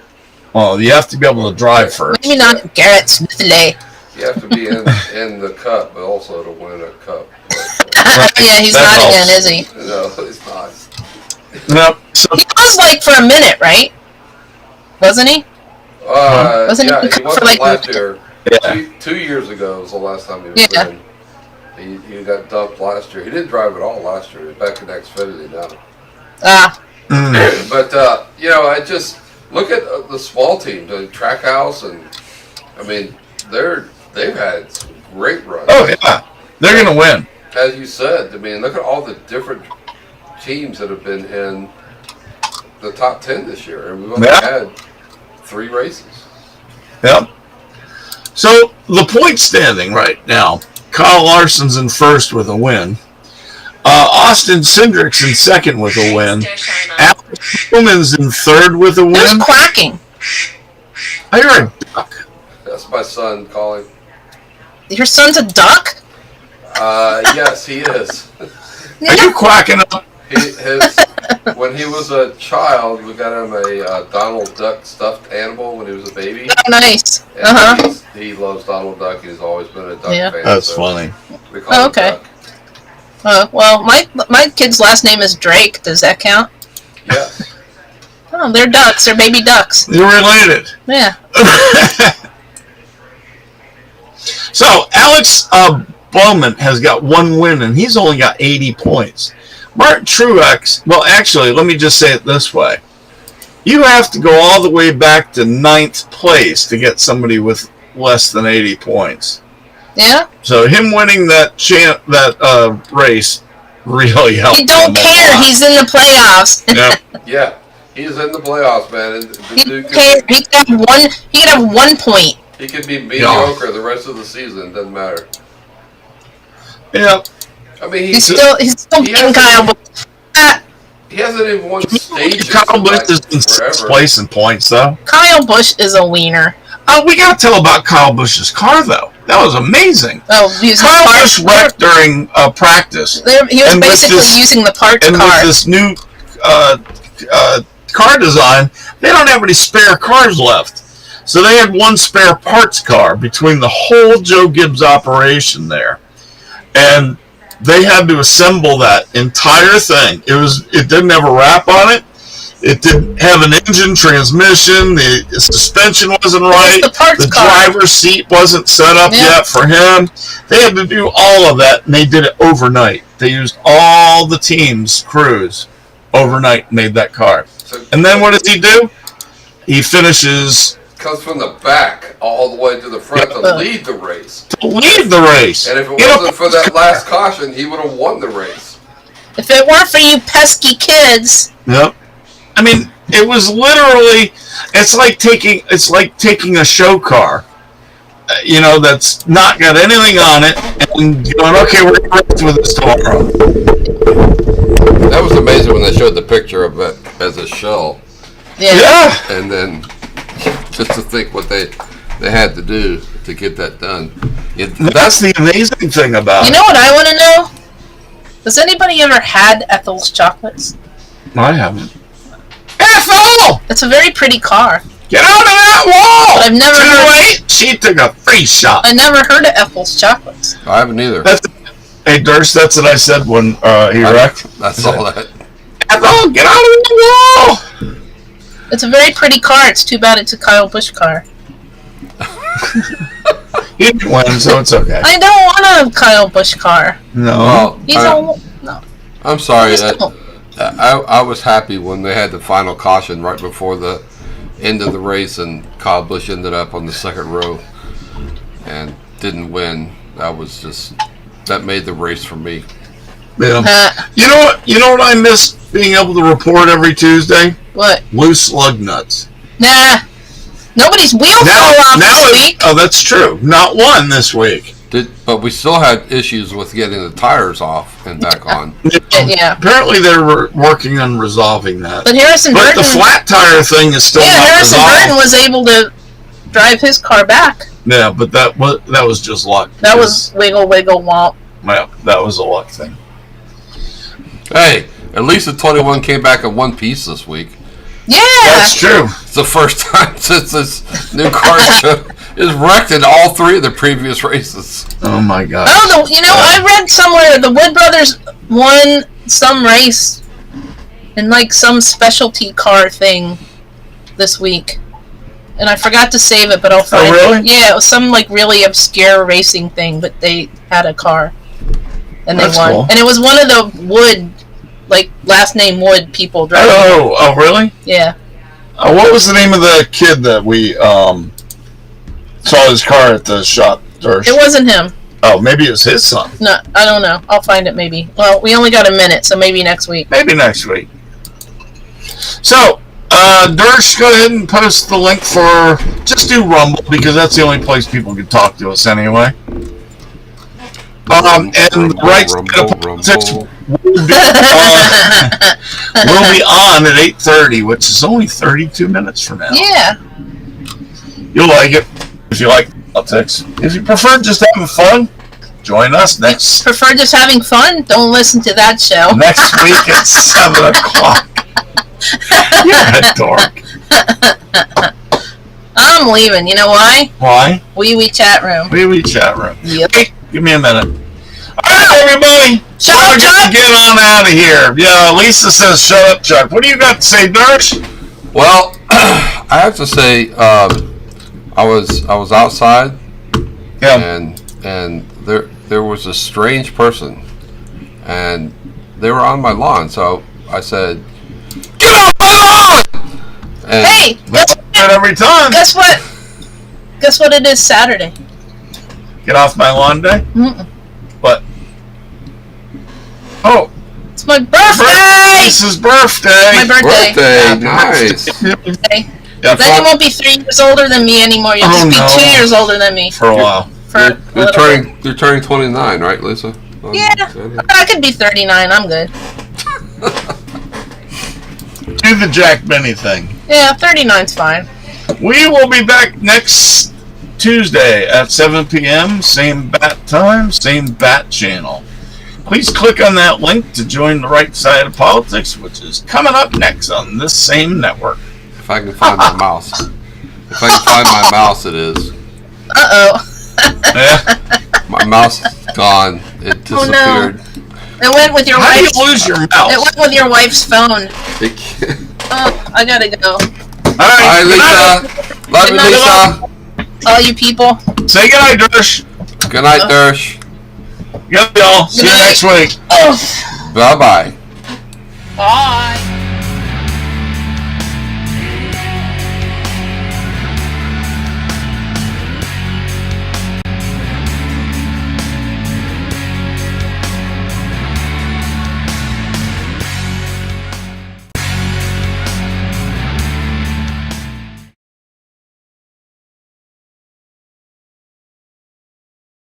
Well, you have to be able to drive first. Maybe not Garrett Smithley. You have to be in the cup, but also to win a cup. Yeah, he's not again, is he? No, he's not. Nope. So, he was like for a minute, right? Wasn't he? Wasn't he for wasn't like last year. Yeah. 2 years ago was the last time he was in. He got dumped last year. He didn't drive at all last year. He's back in Xfinity now. But I just look at the small teams, the Trackhouse, and I mean they've had some great runs. Oh yeah, they're gonna win. As you said, I mean, look at all the different teams that have been in the top 10 this year, and we've only had 3 races. Yep. So the point standing right now, Kyle Larson's in first with a win. Austin Cindric's in second with a win. Alex Bowman's in third with a win. Who's quacking? I hear a duck. That's my son calling. Your son's a duck? Yes, he is. Are you quacking up? When he was a child, we got him a Donald Duck stuffed animal when he was a baby. Oh, nice. He loves Donald Duck. He's always been a Duck fan. That's funny. We call him Duck. Well, my kid's last name is Drake. Does that count? Yes. Oh, they're ducks. They're baby ducks. You're related. Yeah. So, Alex Bowman has got 1 win, and he's only got 80 points. Martin Truex, well, actually, let me just say it this way. You have to go all the way back to 9th place to get somebody with less than 80 points. Yeah? So him winning that race really helped. He don't care. He's in the playoffs. Yeah. He's in the playoffs, man. And he don't care. He can have 1 point. He could be mediocre the rest of the season. Doesn't matter. Yeah. I mean, he's still beating Kyle Busch. He hasn't even won stages. Kyle Busch is in 6th place in points, though. Kyle Busch is a wiener. We got to tell about Kyle Busch's car, though. That was amazing. Oh, Kyle Busch wrecked during practice. He was basically using the parts car. And with this new car design, they don't have any spare cars left. So they had 1 spare parts car between the whole Joe Gibbs operation there. And they had to assemble that entire thing. It didn't have a wrap on it. It didn't have an engine, transmission. The suspension wasn't right. The driver's seat wasn't set up yet for him. They had to do all of that, and they did it overnight. They used all the team's crews overnight, made that car. And then what does he do? He finishes. Comes from the back all the way to the front to lead the race. And if it wasn't for that last caution, he would have won the race. If it weren't for you pesky kids. Yep. I mean, it was literally. It's like taking a show car, that's not got anything on it, and going, okay, we're going to race with this tomorrow. That was amazing when they showed the picture of it as a shell. Yeah. And then just to think what they had to do to get that done. That's the amazing thing about it. You know what I want to know? Has anybody ever had Ethel's chocolates? I haven't. Ethel! It's a very pretty car. Get out of that wall! But I've never heard. She took a free shot. I never heard of Ethel's chocolates. I haven't either. Hey, Durst, that's what I said when he wrecked. I saw that. Ethel, get out of the wall! It's a very pretty car. It's too bad it's a Kyle Busch car. He didn't win, so it's okay. I don't want a Kyle Busch car. No. No. I'm sorry. I was happy when they had the final caution right before the end of the race, and Kyle Busch ended up on the second row and didn't win. That made the race for me. Yeah. You know what I miss being able to report every Tuesday? What? Loose lug nuts. Nah. Nobody's wheel fell off this week. Oh, that's true. Not one this week. But we still had issues with getting the tires off and back on. Yeah. Apparently they're working on resolving that. But the flat tire thing is still not Harrison resolved. Burton was able to drive his car back. Yeah, but that was just luck. That was wiggle womp. Yeah, that was a luck thing. Hey, at least the 21 came back in one piece this week. Yeah, that's true. It's the first time since this new car is wrecked in all three of the previous races. Oh my god! I read somewhere the Wood Brothers won some race in like some specialty car thing this week, and I forgot to save it, but I'll find it. Really? Yeah, it was some like really obscure racing thing, but they had a car and they won, cool. and it was one of the Wood. Like last name Wood people driving. Oh, really? Yeah. What was the name of the kid that we saw his car at the shop? It wasn't him. Oh, maybe it was his son. No, I don't know. I'll find it maybe. Well, we only got a minute, so maybe next week. Maybe next week. So, Durst, go ahead and post the link for. Just do Rumble because that's the only place people can talk to us anyway. And the right side of politics will be on at 8:30, which is only 32 minutes from now. Yeah. You'll like it if you like politics. If you prefer just having fun, join us next. Prefer just having fun? Don't listen to that show. Next week at 7 o'clock. You're a dork. I'm leaving. You know why? Why? Wee chat room. Wee chat room. Yep. Hey, give me a minute. All right, everybody. Shut up, Chuck. Get on out of here. Yeah, Lisa says, "Shut up, Chuck." What do you got to say, Durst? Well, I have to say, I was outside, and there was a strange person, and they were on my lawn. So I said, "Get off my lawn!" And hey, that's every time. Guess what? Guess what? It is Saturday. Get off my lawn day. But it's my birthday. It's his birthday. My birthday. Nice. Yeah, then you won't be 3 years older than me anymore. You'll just be 2 years older than me. For a while. You're turning 29, right, Lisa? Yeah, I could be 39. I'm good. Do the Jack Benny thing. Yeah, 39's fine. We will be back next Tuesday at 7 p.m. Same bat time, same bat channel. Please click on that link to join the right side of politics, which is coming up next on this same network. If I can find my mouse. If I can find my mouse, it is. Yeah. My mouse is gone. It disappeared. Oh, no. It went with your How wife's. do you lose your mouse? It went with your wife's phone. I gotta go. All Alright, right, Lisa. Love Good you, night. Lisa. All you people. say goodnight, Dersh. Good night, Dersh. Yep, y'all. See you Good night. next week. Oh. Bye-bye. Bye.